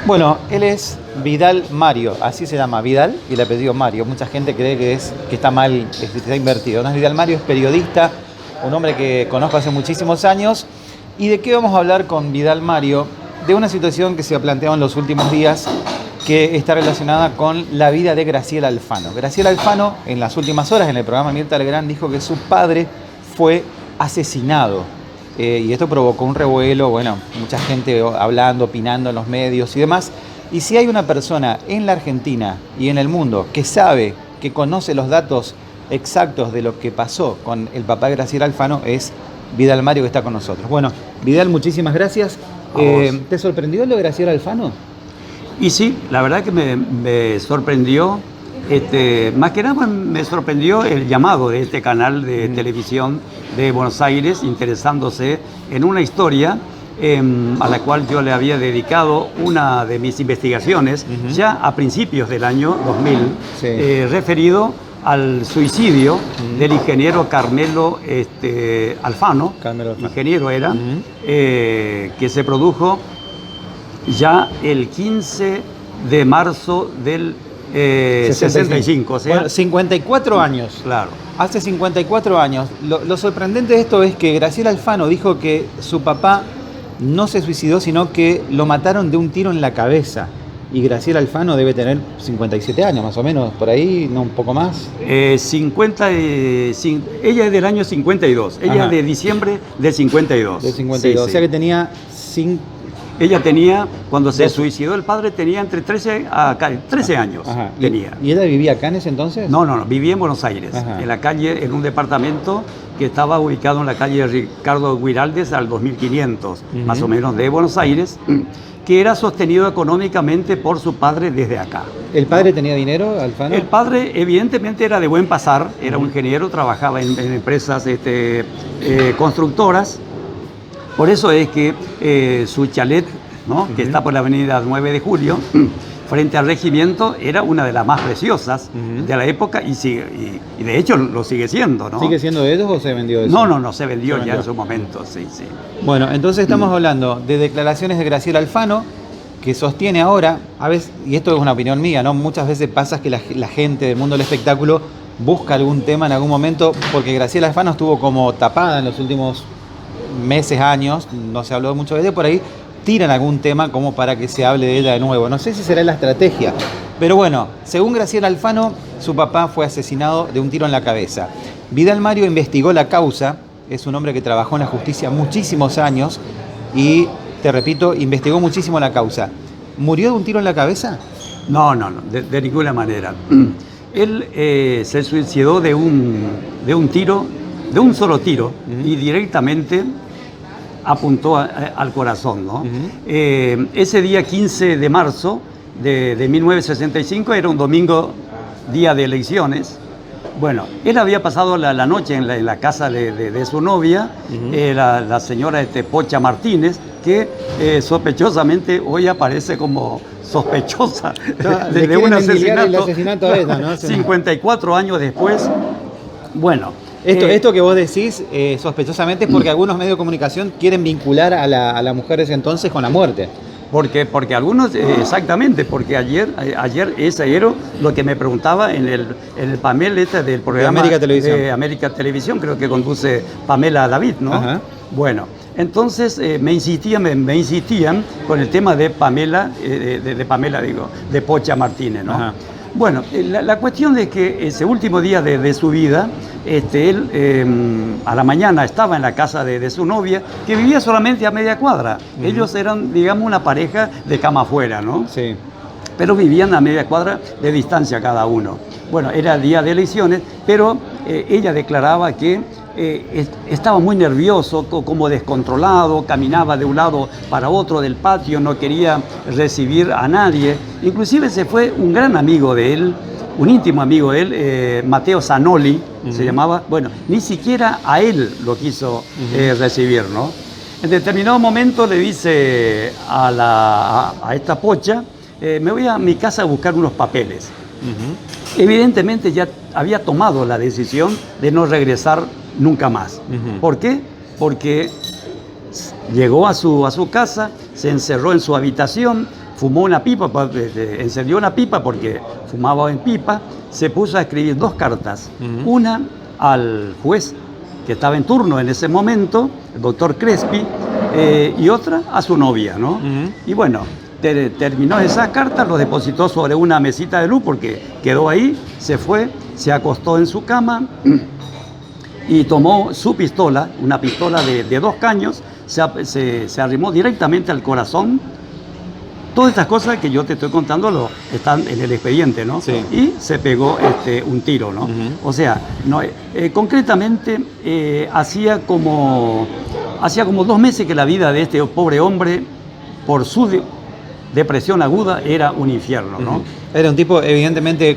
Bueno, él es Vidal Mario, así se llama, Vidal y el apellido Mario. Mucha gente cree que está mal, que está invertido. No es Vidal Mario, es periodista, un hombre que conozco hace muchísimos años. ¿Y de qué vamos a hablar con Vidal Mario? De una situación que se ha planteado en los últimos días que está relacionada con la vida de Graciela Alfano. Graciela Alfano, en las últimas horas, en el programa Mirta Legrand, dijo que su padre fue asesinado. Y esto provocó un revuelo, bueno, mucha gente hablando, opinando en los medios y demás. Y si hay una persona en la Argentina y en el mundo que sabe, que conoce los datos exactos de lo que pasó con el papá de Graciela Alfano, es Vidal Mario, que está con nosotros. Bueno, Vidal, muchísimas gracias. ¿Te sorprendió lo de Graciela Alfano? Y sí, la verdad que me sorprendió. Más que nada me sorprendió el llamado de este canal de televisión de Buenos Aires, interesándose en una historia a la cual yo le había dedicado una de mis investigaciones ya a principios del año 2000, referido al suicidio del ingeniero Carmelo Alfano, ingeniero era, que se produjo ya el 15 de marzo del 65, o sea, bueno, 54 años. Claro. Hace 54 años. Lo sorprendente de esto es que Graciela Alfano dijo que su papá no se suicidó, sino que lo mataron de un tiro en la cabeza. Y Graciela Alfano debe tener 57 años, más o menos, por ahí, no un poco más. 55, ella es del año 52, ella es de diciembre del 52. Del 52, sí, o sea que tenía 5... Ella tenía, cuando se suicidó el padre, tenía entre 13 años. Tenía. ¿Y ella vivía acá en ese entonces? No, vivía en Buenos Aires, en la calle, en un departamento que estaba ubicado en la calle Ricardo Guiraldes al 2500, más o menos, de Buenos Aires, que era sostenido económicamente por su padre desde acá. ¿El padre tenía dinero, Alfano? El padre evidentemente era de buen pasar, era un ingeniero, trabajaba en empresas constructoras. Por eso es que su chalet, ¿no? Que está por la avenida 9 de Julio, frente al regimiento, era una de las más preciosas de la época y de hecho lo sigue siendo, ¿no? ¿Sigue siendo de ellos o se vendió eso? No, se vendió ya en su momento, sí. Bueno, entonces estamos hablando de declaraciones de Graciela Alfano, que sostiene ahora, a veces, y esto es una opinión mía, ¿no? Muchas veces pasa que la gente del mundo del espectáculo busca algún tema en algún momento, porque Graciela Alfano estuvo como tapada en los últimos meses, años, no se habló mucho de ella, por ahí tiran algún tema como para que se hable de ella de nuevo. No sé si será la estrategia, pero bueno, según Graciela Alfano, su papá fue asesinado de un tiro en la cabeza. Vidal Mario investigó la causa, es un hombre que trabajó en la justicia muchísimos años y, te repito, investigó muchísimo la causa. ¿Murió de un tiro en la cabeza? No, de ninguna manera. Él se suicidó de un tiro, de un solo tiro, y directamente apuntó al corazón, ¿no? Ese día 15 de marzo de 1965 era un domingo, día de elecciones. Bueno, él había pasado la noche en la casa de su novia, la señora Pocha Martínez, que sospechosamente hoy aparece como sospechosa de un asesinato a ella, ¿no? 54 años después. Bueno, esto que vos decís sospechosamente es porque algunos medios de comunicación quieren vincular a la mujer de ese entonces con la muerte. Porque algunos, exactamente, porque ayer ese era lo que me preguntaba en el panel del programa de América Televisión, creo que conduce Pamela David, ¿no? Bueno, entonces me insistían con el tema de Pamela, de Pocha Martínez, ¿no? Bueno, la cuestión es que ese último día de su vida, él a la mañana estaba en la casa de su novia, que vivía solamente a media cuadra. Ellos eran, digamos, una pareja de cama afuera, ¿no? Sí. Pero vivían a media cuadra de distancia cada uno. Bueno, era el día de elecciones, pero ella declaraba que estaba muy nervioso, como descontrolado, caminaba de un lado para otro del patio, no quería recibir a nadie. Inclusive se fue un gran amigo de él, un íntimo amigo de él, Mateo Zanoli, se llamaba. Bueno, ni siquiera a él lo quiso recibir, ¿no? En determinado momento le dice a esta Pocha, me voy a mi casa a buscar unos papeles. Evidentemente ya había tomado la decisión de no regresar nunca más. ¿Por qué? Porque llegó a su casa, se encerró en su habitación, fumó una pipa, encendió una pipa porque fumaba en pipa, se puso a escribir 2 cartas, una al juez que estaba en turno en ese momento, el doctor Crespi, y otra a su novia, ¿no? Y bueno, terminó esa carta, lo depositó sobre una mesita de luz porque quedó ahí, se fue, se acostó en su cama y tomó su pistola, una pistola de 2 caños, se arrimó directamente al corazón. Todas estas cosas que yo te estoy contando están en el expediente, ¿no? Sí. Y se pegó un tiro, ¿no? O sea, no, concretamente hacía como 2 meses que la vida de este pobre hombre, por su depresión aguda, era un infierno, ¿no? Era un tipo, evidentemente,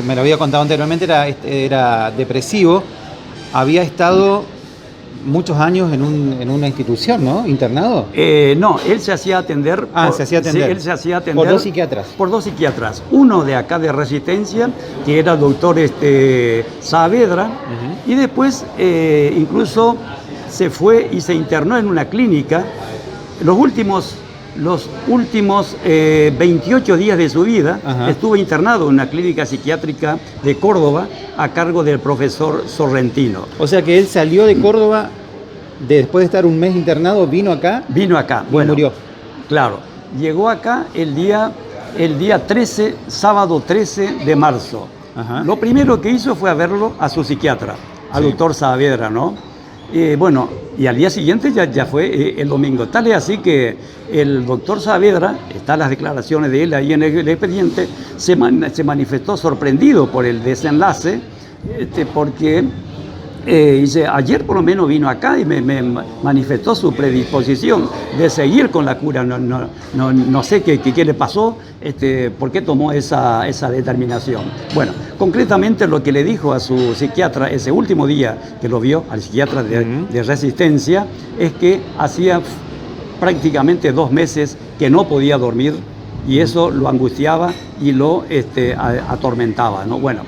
me lo había contado anteriormente, era depresivo, había estado muchos años en una institución, ¿no? ¿Internado? No, él se hacía atender. Se hacía atender. Sí, él se hacía atender. Por 2 psiquiatras. Por 2 psiquiatras. Uno de acá de Resistencia, que era el doctor Saavedra, y después incluso se fue y se internó en una clínica. Los últimos 28 días de su vida estuvo internado en una clínica psiquiátrica de Córdoba a cargo del profesor Sorrentino. O sea que él salió de Córdoba, después de estar un mes internado, vino acá. Y bueno, murió. Claro, llegó acá el día 13, sábado 13 de marzo. Lo primero que hizo fue a verlo a su psiquiatra, al doctor Saavedra, ¿no? Bueno, y al día siguiente ya fue el domingo. Tal es así que el doctor Saavedra, están las declaraciones de él ahí en el expediente, se manifestó sorprendido por el desenlace, porque dice, ayer por lo menos vino acá y me manifestó su predisposición de seguir con la cura. No sé qué le pasó, por qué tomó esa determinación. Bueno, concretamente lo que le dijo a su psiquiatra ese último día que lo vio, al psiquiatra de Resistencia, es que hacía prácticamente 2 meses que no podía dormir y eso lo angustiaba y lo atormentaba, ¿no? Bueno,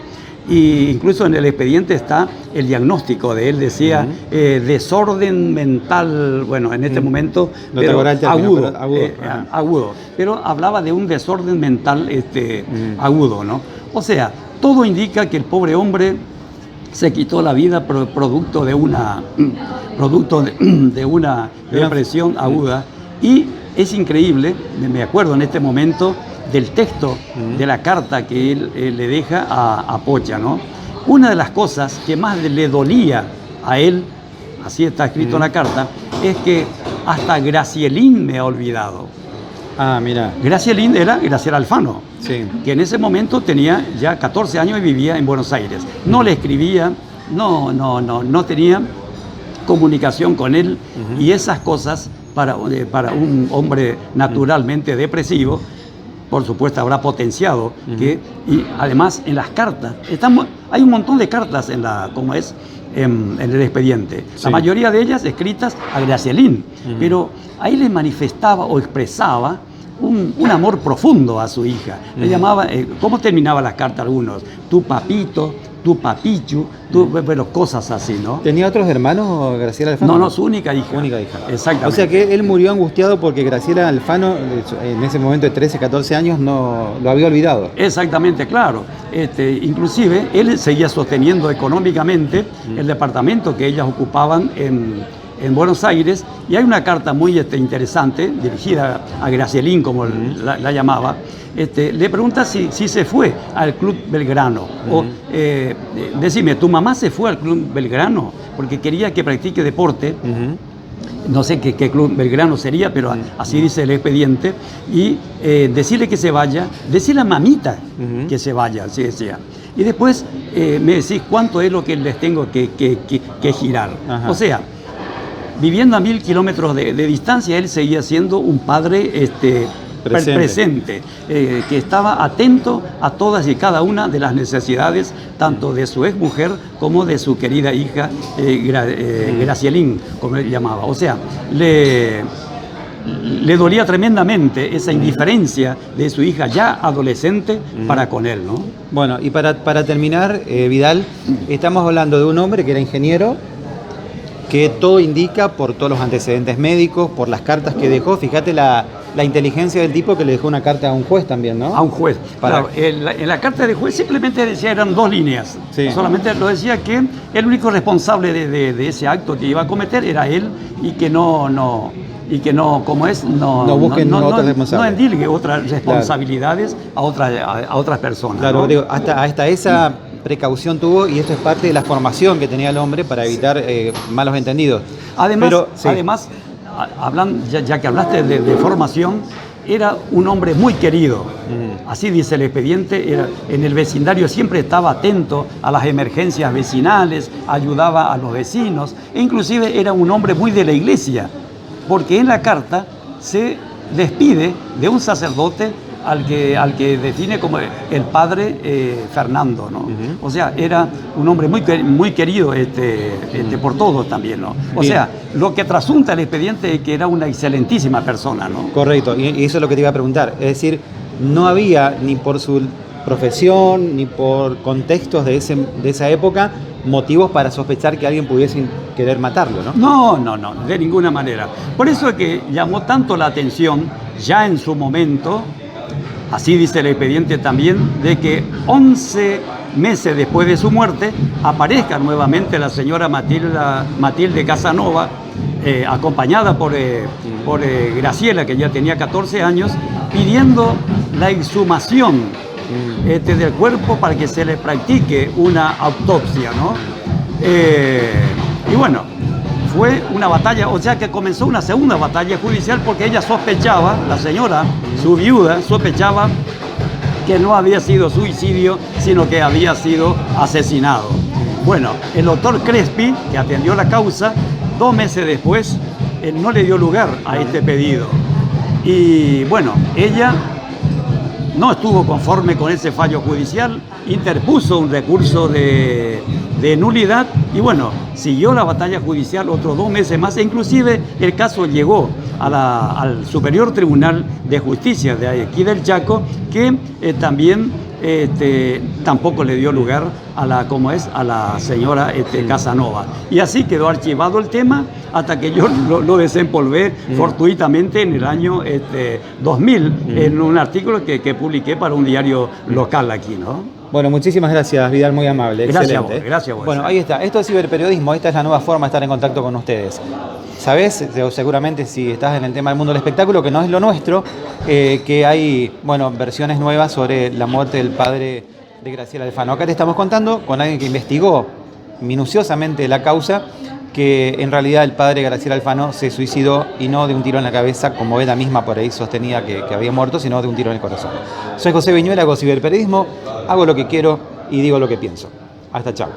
y incluso en el expediente está el diagnóstico de él, decía desorden mental, bueno, en este momento, no pero agudo. Agudo, pero hablaba de un desorden mental agudo, ¿no? O sea, todo indica que el pobre hombre se quitó la vida producto de una depresión aguda. Y es increíble, me acuerdo en este momento del texto de la carta que él le deja a Pocha, ¿no? Una de las cosas que más le dolía a él, así está escrito en la carta, es que hasta Gracielín me ha olvidado. Mira. Gracielín era Graciela Alfano, sí, que en ese momento tenía ya 14 años y vivía en Buenos Aires. No le escribía, no tenía comunicación con él, y esas cosas para un hombre naturalmente depresivo, por supuesto, habrá potenciado y además en las cartas, hay un montón de cartas en el expediente, la mayoría de ellas escritas a Gracielín, pero ahí le manifestaba o expresaba un amor profundo a su hija. Le llamaba, ¿cómo terminaba las cartas algunos? Tu papito, tu papichu, bueno, cosas así, ¿no? ¿Tenía otros hermanos, Graciela Alfano? No, su única hija. Única hija. Exactamente. O sea que él murió angustiado porque Graciela Alfano, en ese momento de 13, 14 años, no lo había olvidado. Exactamente, claro. Inclusive, él seguía sosteniendo económicamente el departamento que ellas ocupaban en Buenos Aires, y hay una carta muy interesante, dirigida a Gracielín, como la llamaba. Le pregunta si se fue al Club Belgrano. O decime, ¿tu mamá se fue al Club Belgrano porque quería que practique deporte? No sé qué Club Belgrano sería, pero así dice el expediente. Y decirle que se vaya, decirle a mamita que se vaya, así decía. Y después me decís cuánto es lo que les tengo que girar. O sea, viviendo a 1000 kilómetros de distancia, él seguía siendo un padre presente, que estaba atento a todas y cada una de las necesidades, tanto de su exmujer como de su querida hija Gracielín, como él llamaba. O sea, le dolía tremendamente esa indiferencia de su hija ya adolescente para con él, ¿no? Bueno, y para terminar, Vidal, estamos hablando de un hombre que era ingeniero, que todo indica por todos los antecedentes médicos, por las cartas que dejó. Fíjate la inteligencia del tipo que le dejó una carta a un juez también, ¿no? A un juez. Para... Claro, en la carta del juez simplemente decía, eran 2 líneas. Sí. Solamente lo decía que el único responsable de ese acto que iba a cometer era él y que no como es, no busquen otros responsables. No endilgue otras responsabilidades, claro, a otras personas. Claro, ¿no? digo, hasta esa precaución tuvo, y esto es parte de la formación que tenía el hombre para evitar malos entendidos. Además, pero, sí. Ya que hablaste de formación, era un hombre muy querido. Así dice el expediente, en el vecindario siempre estaba atento a las emergencias vecinales, ayudaba a los vecinos, e inclusive era un hombre muy de la iglesia, porque en la carta se despide de un sacerdote al que define como el padre Fernando, ¿no? O sea, era un hombre muy querido por todos también, ¿no? O Bien. sea, lo que trasunta el expediente es que era una excelentísima persona, ¿no? Correcto, y eso es lo que te iba a preguntar. Es decir, no había ni por su profesión ni por contextos de esa época motivos para sospechar que alguien pudiese querer matarlo, ¿no? No, de ninguna manera. Por eso es que llamó tanto la atención ya en su momento. Así dice el expediente también, de que 11 meses después de su muerte aparezca nuevamente la señora Matilde Casanova, acompañada por Graciela, que ya tenía 14 años, pidiendo la exhumación del cuerpo para que se le practique una autopsia, ¿no? Y bueno, fue una batalla, o sea que comenzó una segunda batalla judicial porque ella sospechaba, la señora, su viuda, sospechaba que no había sido suicidio, sino que había sido asesinado. Bueno, el doctor Crespi, que atendió la causa, 2 meses después, no le dio lugar a este pedido. Y bueno, ella no estuvo conforme con ese fallo judicial, interpuso un recurso de nulidad y bueno, siguió la batalla judicial otros 2 meses más e inclusive el caso llegó al Superior Tribunal de Justicia de aquí del Chaco, que también tampoco le dio lugar a la señora Casanova. Y así quedó archivado el tema hasta que yo lo desempolvé fortuitamente en el año 2000 en un artículo que publiqué para un diario local aquí, ¿no? Bueno, muchísimas gracias, Vidal, muy amable. Excelente. Gracias a vos. Bueno, ahí está. Esto es ciberperiodismo, esta es la nueva forma de estar en contacto con ustedes. Sabés, seguramente si estás en el tema del mundo del espectáculo, que no es lo nuestro, que hay, versiones nuevas sobre la muerte del padre de Graciela Alfano. Acá te estamos contando con alguien que investigó minuciosamente la causa, que en realidad el padre de Graciela Alfano se suicidó y no de un tiro en la cabeza, como ella misma por ahí sostenía que había muerto, sino de un tiro en el corazón. Soy José Viñuela, hago ciberperiodismo, hago lo que quiero y digo lo que pienso. Hasta chao.